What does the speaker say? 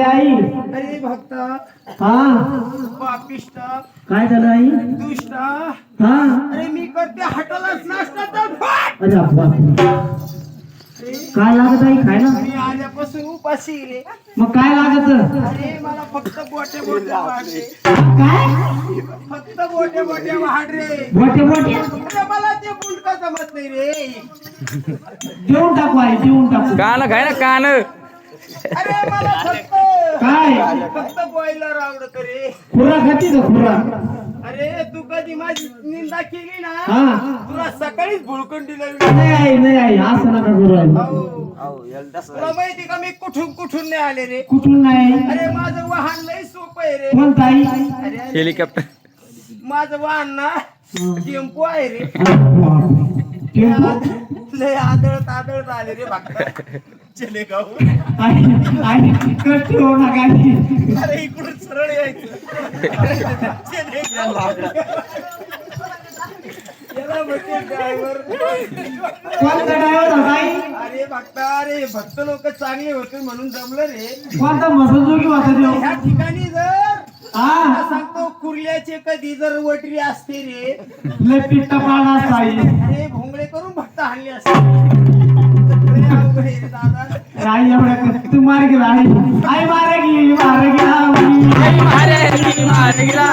झाले आई? अरे भक्ता हा पापिष्ट काय झालं आई? दुष्ट हा अरे मी करते हटलाच नाश्ता तर फट! अरे अब्बा. काय लागत आई खायला? मी आल्यापासून उपाशी रे. मग काय लागत? अरे मला फक्त गोटे गोटे वाढ रे. काय फक्त गोटे गोटे वाढ रे. मोठे मोठे अरे मला ते बुलक जमत नाही रे. देऊन टाकू आई, देऊन टाकू. कान खाय ना कान. अरे मला फक्त काय फक्त बॉयलर आवडत रे. खुरा खाती का खुरा? अरे तू कधी माझी निंदा केली ना हा तुला सकाळीच भुळकून दिलं. नाही आई, नाही आई, असं नका करू आई. तुला माहिती का मी कुठून कुठून नाही आले रे. कुठून नाही? अरे माझं वाहन लय सोपं आहे रे. कोणता आई? अरे हेलिकॉप्टर. माझं वाहन ना टेम्पो आहे रे. टेम्पो? लय आदळत आले रे भक्ता. चले गाव. आई कष्ट होऊ नका आई. अरे इकडून सरळ यायचं. चले गाव. याला म्हणते ड्रायव्हर. कोणता ड्रायव्हर होता आई? अरे भक्ता अरे भक्त लोक चांगले होते म्हणून जमलं रे. कोणता मसलजोगी होता तो? ह्या ठिकाणी जर हा तुला सांगतो कुर्ल्याचे कधी जर वटरी असते रे. लय पिट्टा पाळला असता आई. अरे भोंगळे करून भक्त हाणले असते. लय अवघड आहे रे दादा. आई एवढ्या तू मार गेला आई. आई मारे गेली, मारे गेला. मारे गेला.